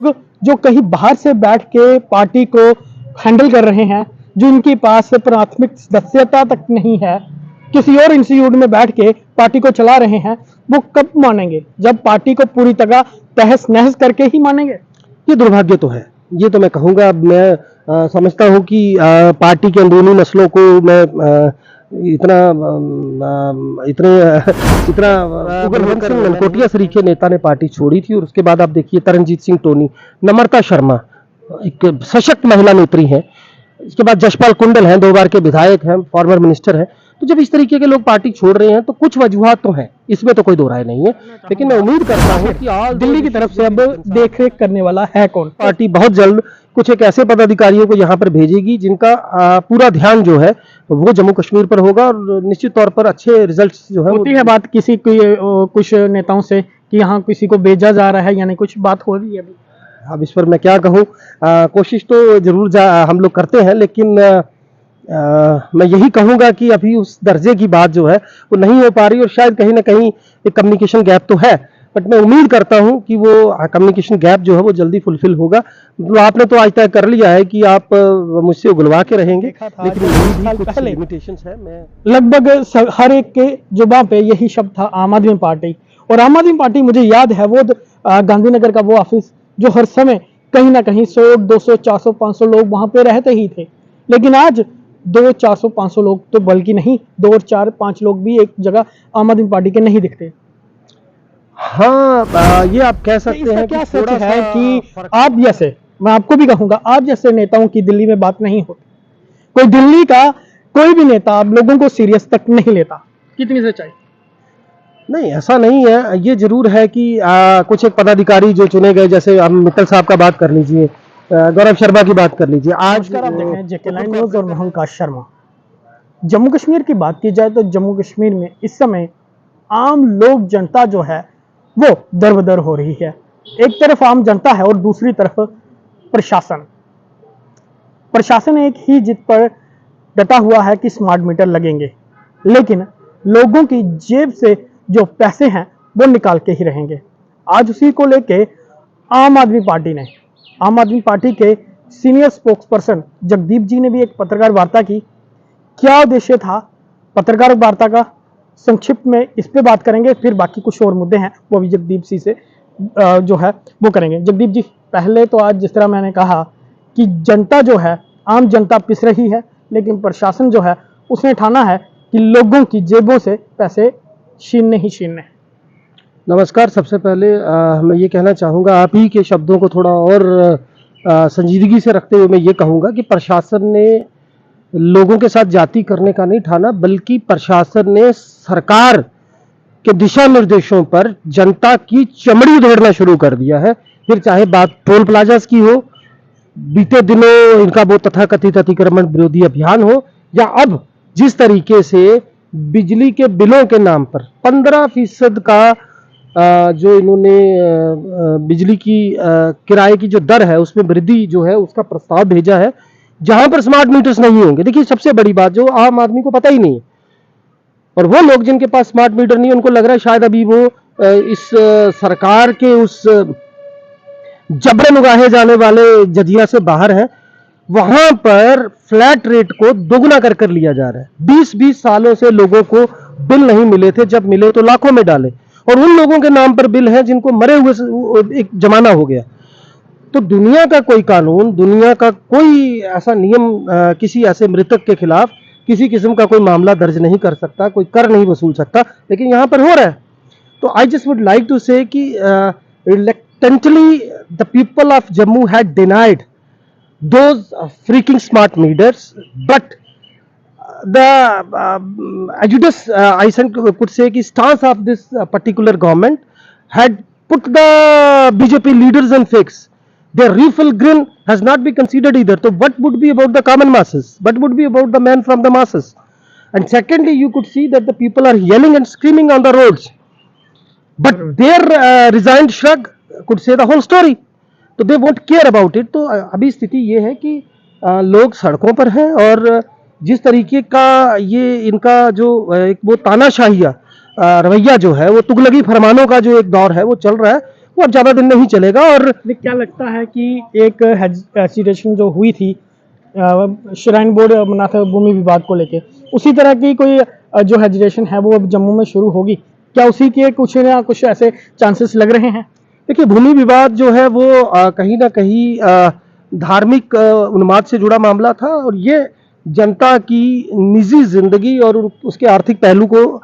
जो कहीं बाहर से बैठ के पार्टी को हैंडल कर रहे हैं, जो इनके पास प्राथमिक सदस्यता तक नहीं है, किसी और इंस्टीट्यूट में बैठ के पार्टी को चला रहे हैं, वो कब मानेंगे? जब पार्टी को पूरी तरह तहस नहस करके ही मानेंगे। ये दुर्भाग्य तो है, ये तो मैं कहूँगा। मैं समझता हूँ कि पार्टी के अंदरूनी मसलों को मैं इतना इतने इतना कुलवंत सिंह ननकोटिया सरीखे नेता ने पार्टी छोड़ी थी, और उसके बाद आप देखिए तरनजीत सिंह टोनी, नम्रता शर्मा एक सशक्त महिला नेत्री हैं, इसके बाद जशपाल कुंडल हैं, 2 बार के विधायक हैं, फॉर्मर मिनिस्टर हैं। तो जब इस तरीके के लोग पार्टी छोड़ रहे हैं तो कुछ वजूहात तो हैं, इसमें तो कोई दो राय नहीं है। लेकिन मैं उम्मीद करता हूं कि दिल्ली की तरफ से अब देखरेख करने वाला है कौन? पार्टी बहुत जल्द कुछ एक ऐसे पदाधिकारियों को यहाँ पर भेजेगी जिनका पूरा ध्यान जो है वो जम्मू कश्मीर पर होगा, और निश्चित तौर पर अच्छे रिजल्ट्स जो है होती है बात किसी कुछ नेताओं से कि यहाँ किसी को भेजा जा रहा है, यानी कुछ बात हो रही है अभी? अब इस पर मैं क्या कहूँ, कोशिश तो जरूर हम लोग करते हैं, लेकिन मैं यही कहूंगा कि अभी उस दर्जे की बात जो है वो नहीं हो पा रही, और शायद कहीं ना कहीं एक कम्युनिकेशन गैप तो है। बट मैं उम्मीद करता हूं कि वो कम्युनिकेशन गैप जो है वो जल्दी फुलफिल होगा। मतलब आपने तो आज तय कर लिया है कि आप मुझसे उगलवा के रहेंगे, लेकिन कुछ लिमिटेशंस है। मैं लगभग हर एक के जुबान पे यही शब्द था, आम आदमी पार्टी। और आम आदमी पार्टी, मुझे याद है वो गांधीनगर का वो ऑफिस जो हर समय कहीं ना कहीं 100, 200, 400, 500 लोग वहां पे रहते ही थे, लेकिन आज 200, 400, 500 लोग तो बल्कि नहीं, 2 और 4, 5 लोग भी एक जगह आम आदमी पार्टी के नहीं दिखते। हाँ, ये आप कह सकते हैं। क्या सच है कि आप जैसे, मैं आपको भी कहूंगा, आप जैसे नेताओं की दिल्ली में बात नहीं होती। कोई दिल्ली का कोई भी नेता आप लोगों को सीरियस तक नहीं लेता। कितनी सच्चाई? नहीं, ऐसा नहीं है। ये जरूर है कि कुछ एक पदाधिकारी जो चुने गए, जैसे हम मित्तल साहब का बात कर लीजिए, गौरव शर्मा की बात कर लीजिए। आज आप देखें जेके लाइन न्यूज़ और मैं काश शर्मा। जम्मू कश्मीर की बात की जाए तो जम्मू कश्मीर में इस समय आम लोग, जनता जो है वो दर-बदर हो रही है। एक तरफ आम जनता है और दूसरी तरफ प्रशासन। प्रशासन एक ही जिद पर डटा हुआ है कि स्मार्ट मीटर लगेंगे, लेकिन लोगों की जेब से जो पैसे हैं वो निकाल के ही रहेंगे। आज उसी को लेके आम आदमी पार्टी के सीनियर स्पोक्स पर्सन जगदीप जी ने भी एक पत्रकार वार्ता की। क्या उद्देश्य था पत्रकार वार्ता का, संक्षिप्त में इस पे बात करेंगे, फिर बाकी कुछ और मुद्दे हैं वो भी जगदीप जी से जो है वो करेंगे। जगदीप जी, पहले तो आज जिस तरह मैंने कहा कि जनता जो है, आम जनता पिस रही है, लेकिन प्रशासन जो है उसने ठाना है कि लोगों की जेबों से पैसे छीनने ही छीनने। नमस्कार। सबसे पहले मैं ये कहना चाहूँगा, आप ही के शब्दों को थोड़ा और संजीदगी से रखते हुए मैं ये कहूँगा कि प्रशासन ने लोगों के साथ जाति करने का नहीं ठाना, बल्कि प्रशासन ने सरकार के दिशा निर्देशों पर जनता की चमड़ी उधेड़ना शुरू कर दिया है। फिर चाहे बात टोल प्लाजास की हो, बीते दिनों इनका वो तथाकथित अतिक्रमण विरोधी अभियान हो, या अब जिस तरीके से बिजली के बिलों के नाम पर 15% का जो इन्होंने बिजली की किराए की जो दर है उसमें वृद्धि जो है उसका प्रस्ताव भेजा है, जहां पर स्मार्ट मीटर्स नहीं होंगे। देखिए, सबसे बड़ी बात जो आम आदमी को पता ही नहीं है, और वो लोग जिनके पास स्मार्ट मीटर नहीं, उनको लग रहा है शायद अभी वो इस सरकार के उस जबरन उगाहे जाने वाले जजिया से बाहर है। वहां पर फ्लैट रेट को दोगुना कर लिया जा रहा है। 20-20 सालों से लोगों को बिल नहीं मिले थे, जब मिले तो लाखों में डाले, और उन लोगों के नाम पर बिल है जिनको मरे हुए एक जमाना हो गया। तो दुनिया का कोई कानून, दुनिया का कोई ऐसा नियम किसी ऐसे मृतक के खिलाफ किसी किस्म का कोई मामला दर्ज नहीं कर सकता, कोई कर नहीं वसूल सकता, लेकिन यहां पर हो रहा है। तो I just would like to say कि reluctantly the people of Jammu had denied those freaking smart meters, but the adjudice I could say कि stance of this particular government had put the BJP leaders on fix. Their refill grin has not been considered either. So what would be about the common masses? What would be about the man from the masses? And secondly, you could see that the people are yelling and screaming on the roads, but their resigned shrug could say the whole story. तो they won't care about it. तो अभी स्थिति ये है कि लोग सड़कों पर हैं, और जिस तरीके का ये इनका जो एक वो तानाशाहिया रवैया जो है, वो तुगलकी फरमानों का जो एक दौर है वो चल रहा है, वो अब ज्यादा दिन नहीं चलेगा। और लेकिन क्या लगता है कि एक हेजिटेशन जो हुई थी श्राइन बोर्ड अमरनाथ भूमि विवाद को लेके, उसी तरह की कोई जो हेजिटेशन है वो अब जम्मू में शुरू होगी? क्या उसी के कुछ ना कुछ ऐसे चांसेस लग रहे हैं? देखिए, भूमि विवाद जो है वो कहीं ना कहीं धार्मिक उन्माद से जुड़ा मामला था, और ये जनता की निजी जिंदगी और उसके आर्थिक पहलू को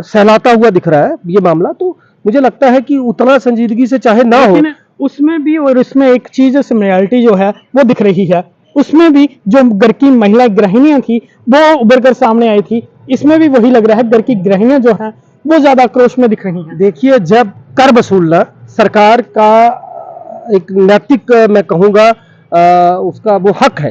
सहलाता हुआ दिख रहा है ये मामला। तो मुझे लगता है कि उतना संजीदगी से चाहे ना हो, लेकिन उसमें भी और इसमें एक चीज सिमिलैरिटी जो है वो दिख रही है। उसमें भी जो घर की महिला गृहिणियां थी वो उभर कर सामने आई थी, इसमें भी वही लग रहा है, घर की गृहिणियां जो हैं वो ज्यादा आक्रोश में दिख रही हैं। देखिए, जब कर वसूलना सरकार का एक नैतिक मैं कहूँगा उसका वो हक है,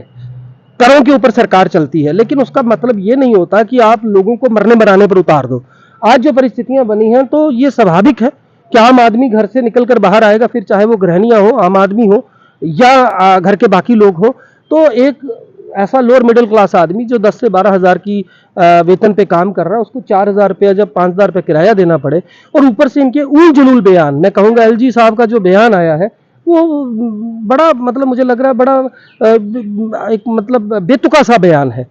करों के ऊपर सरकार चलती है, लेकिन उसका मतलब ये नहीं होता कि आप लोगों को मरने मराने पर उतार दो। आज जो परिस्थितियां बनी हैं तो ये स्वाभाविक है कि आम आदमी घर से निकलकर बाहर आएगा, फिर चाहे वो गृहिणियां हो, आम आदमी हो या घर के बाकी लोग हो। तो एक ऐसा लोअर मिडिल क्लास आदमी जो 10 से 12 हज़ार की वेतन पे काम कर रहा है, उसको 4,000 रुपया जब 5,000 रुपया किराया देना पड़े, और ऊपर से इनके उल जुलूल बयान, मैं कहूँगा एलजी साहब का जो बयान आया है वो बड़ा मतलब मुझे लग रहा है बड़ा एक मतलब बेतुका सा बयान है।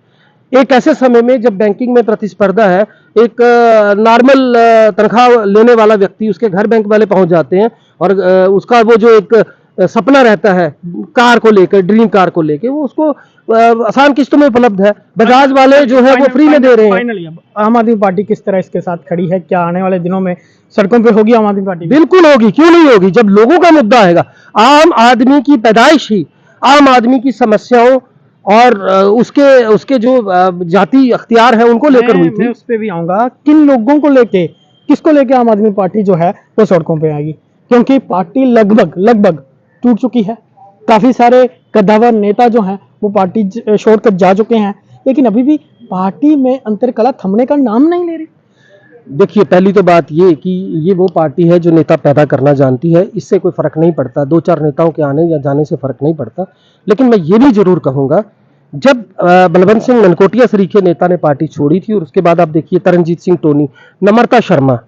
एक ऐसे समय में जब बैंकिंग में प्रतिस्पर्धा है, एक नॉर्मल तनख्वाह लेने वाला व्यक्ति, उसके घर बैंक वाले पहुंच जाते हैं, और उसका वो जो एक सपना रहता है कार को लेकर, ड्रीम कार को लेकर, वो उसको आसान किस्तों में उपलब्ध है। बजाज वाले जो है वो फ्री में दे रहे हैं। फाइनली अब आम आदमी पार्टी किस तरह इसके साथ खड़ी है? क्या आने वाले दिनों में सड़कों पे होगी आम आदमी पार्टी? बिल्कुल होगी, क्यों नहीं होगी, जब लोगों का मुद्दा आएगा। आम आदमी की पैदाइश ही आम आदमी की समस्याओं और उसके उसके जो जाति अख्तियार है उनको लेकर हुई मैं थी। उस पर भी आऊंगा, किन लोगों को लेके, किसको लेके आम आदमी पार्टी जो है वो सड़कों पे आएगी? क्योंकि पार्टी लगभग टूट चुकी है। काफी सारे कद्दावर नेता जो हैं वो पार्टी छोड़कर जा चुके हैं, लेकिन अभी भी पार्टी में अंतरकला थमने का नाम नहीं ले रही। देखिए, पहली तो बात ये कि ये वो पार्टी है जो नेता पैदा करना जानती है, इससे कोई फर्क नहीं पड़ता, 2-4 नेताओं के आने या जाने से फर्क नहीं पड़ता। लेकिन मैं ये भी जरूर कहूंगा, जब बलवंत सिंह मनकोटिया सरीखे नेता ने पार्टी छोड़ी थी, और उसके बाद आप देखिए तरनजीत सिंह टोनी, नम्रता शर्मा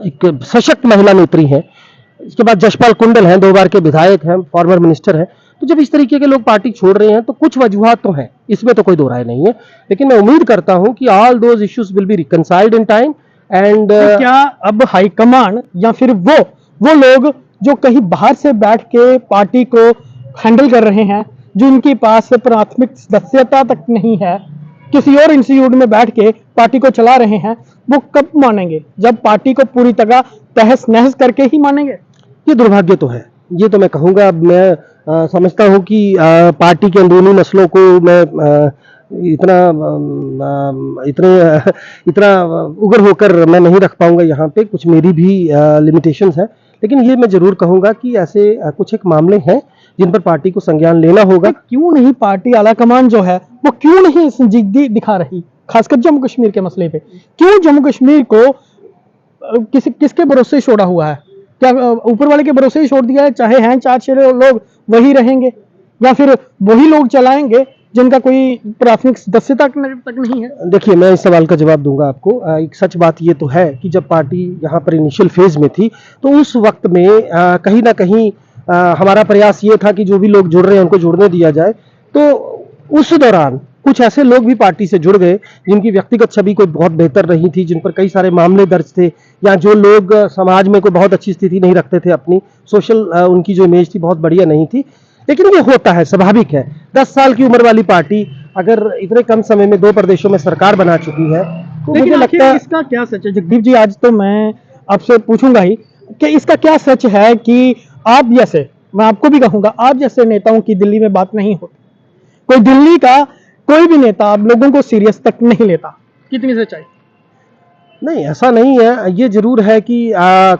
एक सशक्त महिला नेत्री हैं, इसके बाद जशपाल कुंडल हैं, 2 बार के विधायक हैं, फॉर्मर मिनिस्टर हैं। तो जब इस तरीके के लोग पार्टी छोड़ रहे हैं तो कुछ वजूहात तो हैं, इसमें तो कोई दो राय नहीं है। लेकिन मैं उम्मीद करता हूं कि all those issues will be reconciled in time. And तो क्या अब हाईकमान या फिर वो लोग जो कहीं बाहर से बैठ के पार्टी को हैंडल कर रहे हैं, जो इनके पास प्राथमिक सदस्यता तक नहीं है, किसी और इंस्टीट्यूट में बैठ के पार्टी को चला रहे हैं, वो कब मानेंगे? जब पार्टी को पूरी तरह तहस नहस करके ही मानेंगे। ये दुर्भाग्य तो है, ये तो मैं कहूँगा। मैं समझता हूँ कि पार्टी के अंदरूनी मसलों को मैं इतना उग्र होकर मैं नहीं रख पाऊंगा यहाँ पे, कुछ मेरी भी लिमिटेशंस है। लेकिन ये मैं जरूर कहूँगा कि ऐसे कुछ एक मामले हैं जिन पर पार्टी को संज्ञान लेना होगा। क्यों नहीं पार्टी आलाकमान जो है वो क्यों नहीं संजीदगी दिखा रही, खासकर जम्मू कश्मीर के मसले पे? क्यों जम्मू कश्मीर को किसके भरोसे छोड़ा हुआ है? क्या ऊपर वाले के भरोसे ही छोड़ दिया है? चाहे हैं 4-6 लोग वही रहेंगे, या फिर वही लोग चलाएंगे जिनका कोई प्राथमिक सदस्यता तक नहीं है? देखिए, मैं इस सवाल का जवाब दूंगा आपको। एक सच बात ये तो है कि जब पार्टी यहाँ पर इनिशियल फेज में थी तो उस वक्त में कहीं ना कहीं हमारा प्रयास ये था कि जो भी लोग जुड़ रहे हैं उनको जुड़ने दिया जाए। तो उस दौरान कुछ ऐसे लोग भी पार्टी से जुड़ गए जिनकी व्यक्तिगत छवि कोई बहुत बेहतर नहीं थी, जिन पर कई सारे मामले दर्ज थे, या जो लोग समाज में कोई बहुत अच्छी स्थिति नहीं रखते थे, अपनी सोशल उनकी जो इमेज थी बहुत बढ़िया नहीं थी। लेकिन ये होता है, स्वाभाविक है। 10 साल की उम्र वाली पार्टी अगर इतने कम समय में 2 प्रदेशों में सरकार बना चुकी है तो मुझे लगता है इसका क्या सच है जगदीप जी? आज तो मैं आपसे पूछूंगा ही कि इसका क्या सच है कि आप जैसे, मैं आपको भी कहूंगा, आप जैसे नेताओं की दिल्ली में बात नहीं होती, कोई दिल्ली का कोई भी नेता आप लोगों को सीरियस तक नहीं लेता। कितनी सच्चाई? नहीं, ऐसा नहीं है। ये जरूर है कि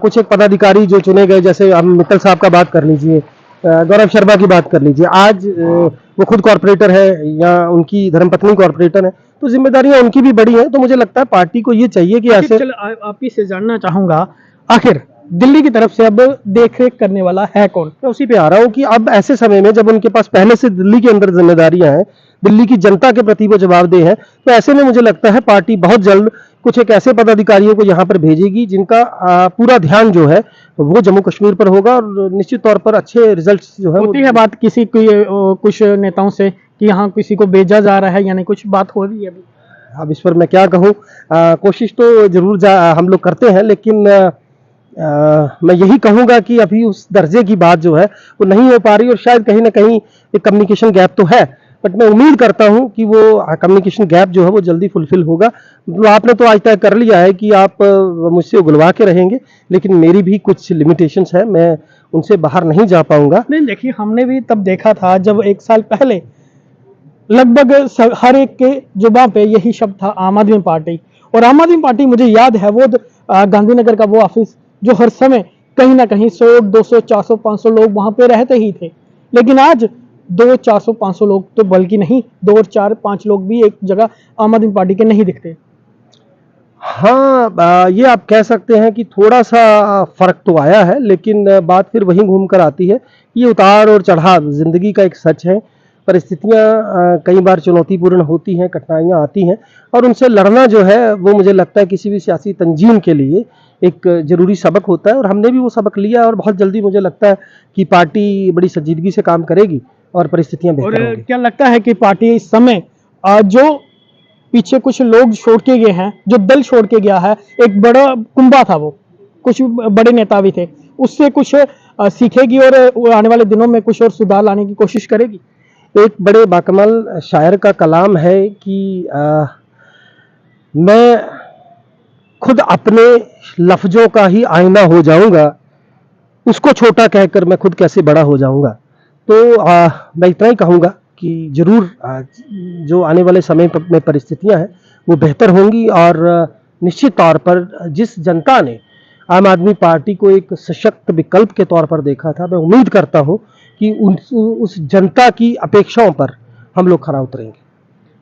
कुछ एक पदाधिकारी जो चुने गए, जैसे हम मित्तल साहब का बात कर लीजिए, गौरव शर्मा की बात कर लीजिए, आज वो खुद कॉर्पोरेटर है या उनकी धर्मपत्नी कॉर्पोरेटर है, तो जिम्मेदारियां उनकी भी बड़ी हैं। तो मुझे लगता है पार्टी को ये चाहिए कि ऐसे आप ही से जानना चाहूंगा, आखिर दिल्ली की तरफ से अब देखरेख करने वाला है कौन? मैं उसी पे आ रहा हूँ कि अब ऐसे समय में जब उनके पास पहले से दिल्ली के अंदर जिम्मेदारियां हैं, दिल्ली की जनता के प्रति वो जवाबदेह है, तो ऐसे में मुझे लगता है पार्टी बहुत जल्द कुछ एक ऐसे पदाधिकारियों को यहाँ पर भेजेगी जिनका पूरा ध्यान जो है वो जम्मू कश्मीर पर होगा और निश्चित तौर पर अच्छे रिजल्ट्स जो है होती है बात किसी की कुछ नेताओं से कि यहाँ किसी को भेजा जा रहा है, यानी कुछ बात हो रही है अभी? अब इस पर मैं क्या कहूँ, कोशिश तो जरूर हम लोग करते हैं, लेकिन मैं यही कहूँगा कि अभी उस दर्जे की बात जो है वो नहीं हो पा रही, और शायद कहीं ना कहीं एक कम्युनिकेशन गैप तो है, बट मैं उम्मीद करता हूँ कि वो कम्युनिकेशन गैप जो है वो जल्दी फुलफिल होगा। मतलब आपने तो आज तय कर लिया है कि आप मुझसे उगलवा के रहेंगे, लेकिन मेरी भी कुछ लिमिटेशंस है, मैं उनसे बाहर नहीं जा पाऊंगा। नहीं देखिए, हमने भी तब देखा था जब 1 साल पहले लगभग हर एक के जुबान पे यही शब्द था, आम आदमी पार्टी। और आम आदमी पार्टी, मुझे याद है वो गांधीनगर का वो ऑफिस जो हर समय कहीं ना कहीं 100, 200, 400, 500 लोग वहां पे रहते ही थे। लेकिन आज 200, 400, 500 लोग तो बल्कि नहीं, 2 और 4, 5 लोग भी एक जगह आम आदमी पार्टी के नहीं दिखते। हाँ, ये आप कह सकते हैं कि थोड़ा सा फर्क तो आया है, लेकिन बात फिर वहीं घूम कर आती है। ये उतार और चढ़ाव जिंदगी का एक सच है। परिस्थितियां कई बार चुनौतीपूर्ण होती हैं, कठिनाइयां आती हैं, और उनसे लड़ना जो है वो मुझे लगता है किसी भी सियासी तंजीम के लिए एक जरूरी सबक होता है, और हमने भी वो सबक लिया, और बहुत जल्दी मुझे लगता है कि पार्टी बड़ी संजीदगी से काम करेगी और परिस्थितियां और बेहतर होंगी। क्या लगता है कि पार्टी इस समय जो पीछे कुछ लोग छोड़ के गए हैं, जो दल छोड़ के गया है, एक बड़ा कुंभा था वो, कुछ बड़े नेता भी थे, उससे कुछ सीखेगी और आने वाले दिनों में कुछ और सुधार लाने की कोशिश करेगी? एक बड़े बाकमाल शायर का कलाम है कि मैं खुद अपने लफ्जों का ही आईना हो जाऊंगा, उसको छोटा कहकर मैं खुद कैसे बड़ा हो जाऊंगा। तो मैं इतना ही कहूंगा कि जरूर जो आने वाले समय में परिस्थितियां हैं वो बेहतर होंगी, और निश्चित तौर पर जिस जनता ने आम आदमी पार्टी को एक सशक्त विकल्प के तौर पर देखा था, मैं उम्मीद करता हूं कि उस जनता की अपेक्षाओं पर हम लोग खरा उतरेंगे।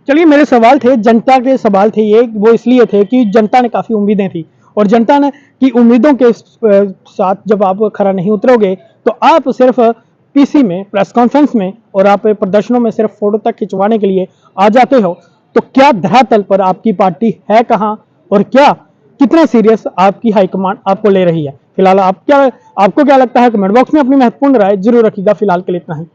चलिए, मेरे सवाल थे, जनता के सवाल थे ये, वो इसलिए थे कि जनता ने काफी उम्मीदें थी, और जनता ने की उम्मीदों के साथ जब आप खरा नहीं उतरोगे तो आप सिर्फ पीसी में, प्रेस कॉन्फ्रेंस में और आप प्रदर्शनों में सिर्फ फोटो तक खिंचवाने के लिए आ जाते हो, तो क्या धरातल पर आपकी पार्टी है कहाँ, और क्या कितना सीरियस आपकी हाईकमांड आपको ले रही है? फिलहाल आपको क्या लगता है? कमेंट बॉक्स में अपनी महत्वपूर्ण राय जरूर रखिएगा। फिलहाल के लिए इतना ही।